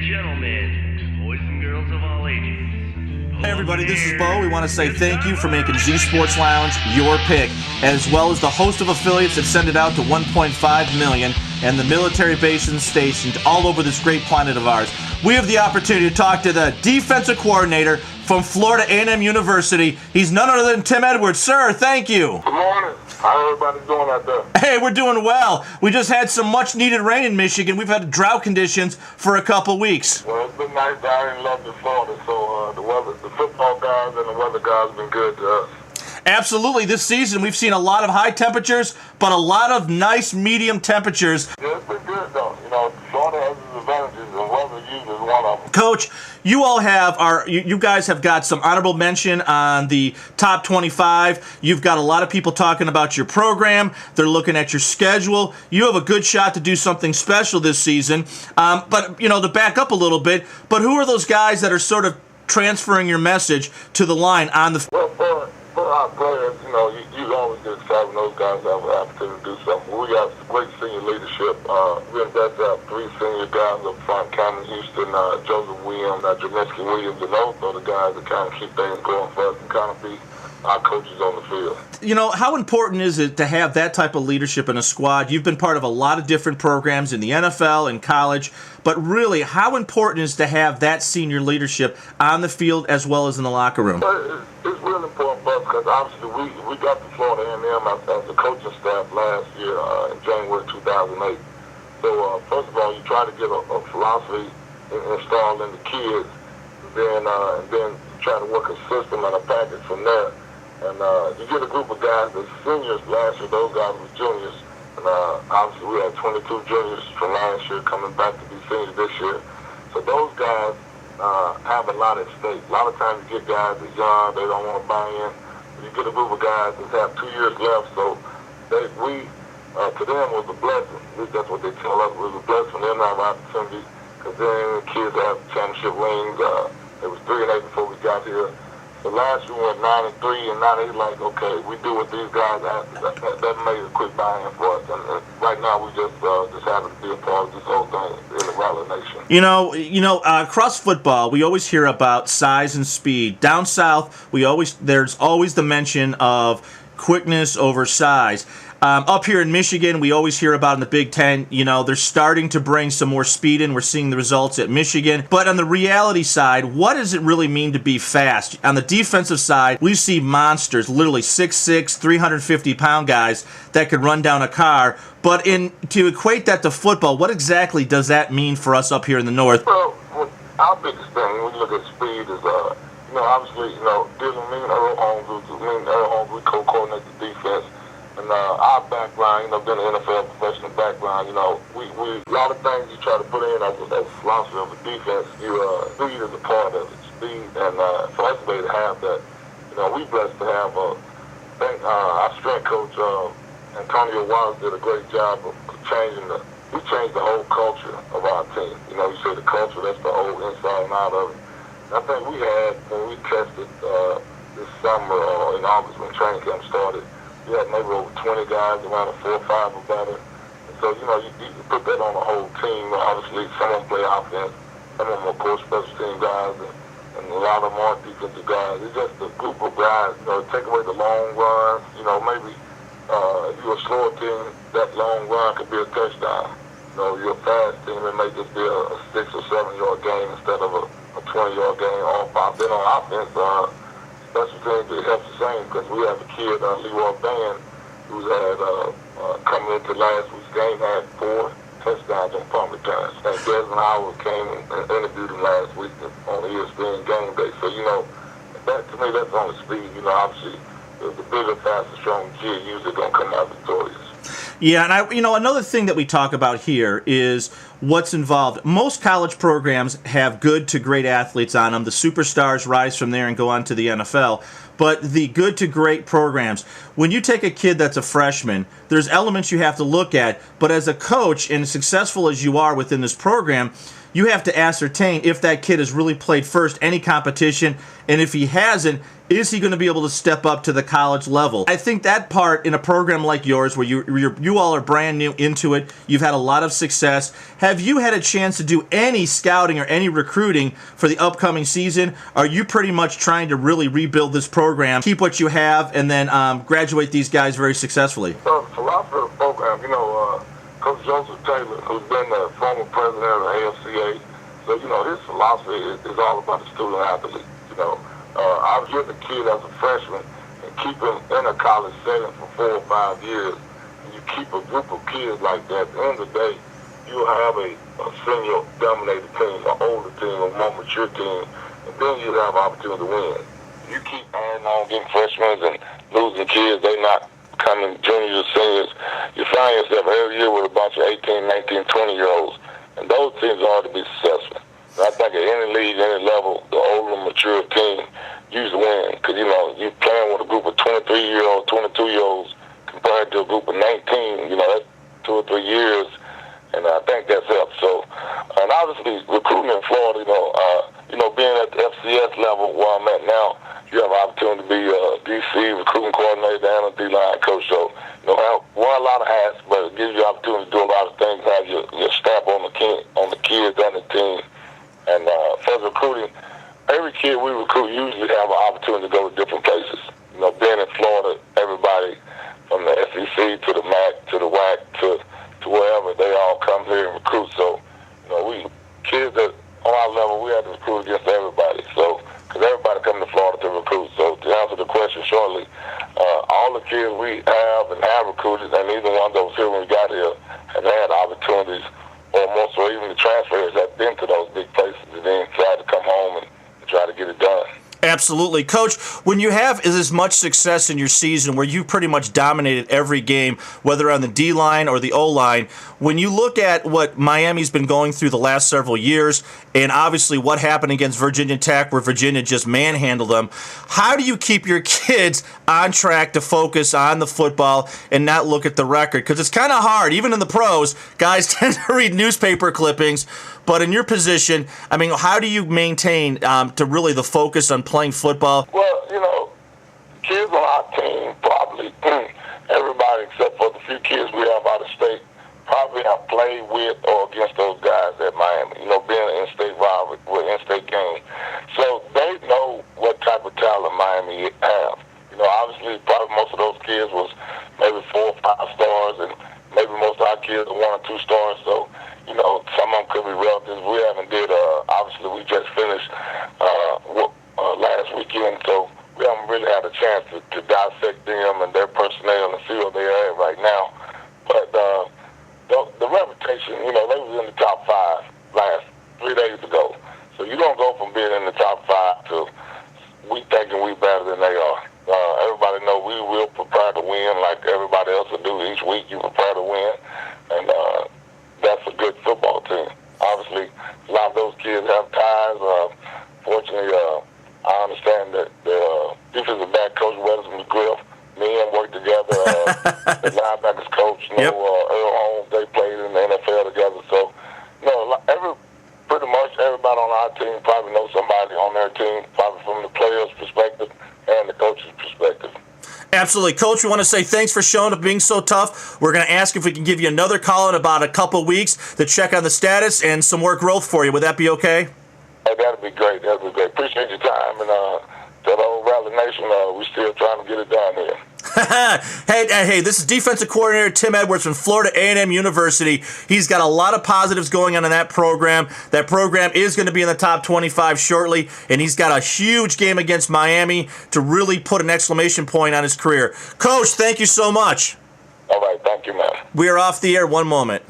gentlemen, boys and girls of all ages. Hey everybody, this is Bo. We want to say thank you for making Z Sports Lounge your pick, as well as the host of affiliates that send it out to 1.5 million and the military bases stationed all over this great planet of ours. We have the opportunity to talk to the defensive coordinator from Florida A&M University. He's none other than Tim Edwards. Sir, thank you. Good morning. How everybody doing out there? Hey, we're doing well. We just had some much-needed rain in Michigan. We've had drought conditions for a couple weeks. Well, it's been nice down in London, Florida, so the football guys and the weather guys have been good to us. Absolutely. This season, we've seen a lot of high temperatures, but a lot of nice medium temperatures. Yeah, it's been good, though. You know, Florida has its advantages, and weather usually is one of them. Coach, you all have you guys have got some honorable mention on the top 25. You've got a lot of people talking about your program. They're looking at your schedule. You have a good shot to do something special this season. But, you know, to back up a little bit, but who are those guys that are sort of transferring your message to the line on the... Well, for our players, you know, you always get excited when those guys have an opportunity to do something. We got great senior leadership. We invested out 3 senior guys up front, Cameron Houston, Joseph Williams, Jameski Williams, and those are the guys that kind of keep things going for us and kind of be our coaches on the field. You know, how important is it to have that type of leadership in a squad? You've been part of a lot of different programs in the NFL and college, but really, how important is to have that senior leadership on the field as well as in the locker room? It's really important for us because obviously we got to Florida A&M as a coaching staff last year in January 2008. So first of all, you try to get a philosophy installed in the kids, and then try to work a system and a package from there. And you get a group of guys that's seniors last year, those guys were juniors. And obviously we had 22 juniors from last year coming back to be seniors this year. So those guys have a lot at stake. A lot of times you get guys that young, they don't want to buy in. You get a group of guys that have 2 years left, so to them was a blessing. At least that's what they tell us. It was a blessing for them to have an opportunity, because then the kids have championship rings. It was 3-8 before we got here. So last year we went 9-3, and now they like, okay, we do what these guys ask. That made a quick buy-in for us. And right now we just happen to be a part of this whole thing in the Rattler Nation. You know, across football, we always hear about size and speed. Down south, there's always the mention of quickness over size. Up here in Michigan, we always hear about in the Big Ten, you know, they're starting to bring some more speed in. We're seeing the results at Michigan. But on the reality side, what does it really mean to be fast? On the defensive side, we see monsters, literally 6'6", 350-pound guys that could run down a car. But to equate that to football, what exactly does that mean for us up here in the north? Well, our biggest thing when you look at speed is, obviously, dealing with Earl Holmes, we co-coordinate the defense. And our background, being an NFL professional background, we a lot of things you try to put in as a philosophy of a defense. Speed is a part of it. Speed, and for us to be able to have that, we blessed to have. Our strength coach Antonio Wallace did a great job of changing we changed the whole culture of our team. You say the culture, that's the whole inside and out of it. And I think we had when we tested this summer or in August when training camp started. We had maybe over 20 guys, around a 4 or 5 or better. And so, you put that on the whole team. Obviously, some of them play offense, some of them are course special team guys, and a lot of them are defensive guys. It's just a group of guys, take away the long runs. Maybe if you're a slower team, that long run could be a touchdown. You're a fast team, it may just be a 6 or 7 yard game instead of a 20-yard game off. Then on offense, special teams, it helps the same because we have a kid, Leroy Band, who's had, coming into last week's game, had 4 touchdowns on punt returns. And Desmond Howard came and interviewed him last week on ESPN Game Day. So, that to me, that's on the speed. Obviously, the bigger, faster, stronger kid usually going to come out victorious. Yeah, and another thing that we talk about here is what's involved. Most college programs have good to great athletes on them. The superstars rise from there and go on to the NFL. But the good to great programs, when you take a kid that's a freshman, there's elements you have to look at. But as a coach, and as successful as you are within this program, you have to ascertain if that kid has really played first any competition, and if he hasn't, is he going to be able to step up to the college level? I think that part in a program like yours, where you all are brand new into it, you've had a lot of success. Have you had a chance to do any scouting or any recruiting for the upcoming season? Are you pretty much trying to really rebuild this program, keep what you have, and then graduate these guys very successfully? So the philosophy of the program, Coach Joseph Taylor, who's been the former president of the AFCA, so, his philosophy is all about the student athlete, I've given the kid as a freshman and keep him in a college setting for 4 or 5 years. And you keep a group of kids like that. At the end of the day, you'll have a senior-dominated team, an older team, a more mature team, and then you'll have an opportunity to win. You keep adding on, getting freshmen and losing kids, they're not becoming juniors or seniors. You find yourself every year with a bunch of 18, 19, 20-year-olds, and those teams are hard to be successful. I think at any league, any level, the older, mature team usually win. Because, you're playing with a group of 23-year-olds, 22-year-olds compared to a group of 19. That's 2 or 3 years, and I think that's helped. So, and obviously, recruiting in Florida, being at the FCS level where I'm at now, you have an opportunity to be a DC recruiting coordinator and a D-line coach. So, wear a lot of hats, but it gives you an opportunity to do a lot of things, have your stamp on the kids and the team. And for recruiting, every kid we recruit usually have an opportunity to go to different places. Being in Florida, everybody from the SEC to the MAC to the WAC to wherever, they all come here and recruit. So, we kids that on our level, we have to recruit against everybody. So, because everybody coming to Florida to recruit. So, to answer the question shortly, all the kids we have and have recruited, and even ones that was here when we got here, have had opportunities, or more so even the transfers have been to those big places and then tried to come home and try to get it done. Absolutely. Coach, when you have as much success in your season where you pretty much dominated every game, whether on the D-line or the O-line, when you look at what Miami's been going through the last several years and obviously what happened against Virginia Tech where Virginia just manhandled them, how do you keep your kids on track to focus on the football and not look at the record? Because it's kind of hard. Even in the pros, guys tend to read newspaper clippings. But in your position, how do you maintain to really the focus on playing football? Well, kids on our team, probably everybody except for the few kids we have out of state, probably have played with or against those guys at Miami, being an in-state rival with in-state game. So they know what type of talent Miami have. Obviously, probably most of those kids was maybe 4 or 5 stars, and maybe most of our kids are 1 or 2 stars. So, some of them could be relatives. We haven't obviously we just finished last weekend, so we haven't really had a chance to dissect them and their personnel and see where they are at right now. But the reputation, they was in the top 5 last 3 days ago. So you don't go from being in the top 5 to we thinking we better than they are. Everybody know we will prepare to win like everybody else will do. Each week you prepare to win, and that's a good football team. Obviously, a lot of those kids have ties. Fortunately, I understand that the defensive back coach, Weddington McGriff, me and him worked together. The linebackers coach, Yep. Earl Holmes, they played in the NFL together. So, pretty much everybody on our team probably knows somebody on their team, probably from the players' perspective and the coach's perspective. Absolutely. Coach, we want to say thanks for showing up, being so tough. We're going to ask if we can give you another call in about a couple of weeks to check on the status and some more growth for you. Would that be okay? Hey, that'd be great. Appreciate your time. And to the whole Rally Nation, we're still trying to get it done here. Hey, this is defensive coordinator Tim Edwards from Florida A&M University. He's got a lot of positives going on in that program. That program is going to be in the top 25 shortly, and he's got a huge game against Miami to really put an exclamation point on his career. Coach, thank you so much. All right, thank you, man. We are off the air. One moment.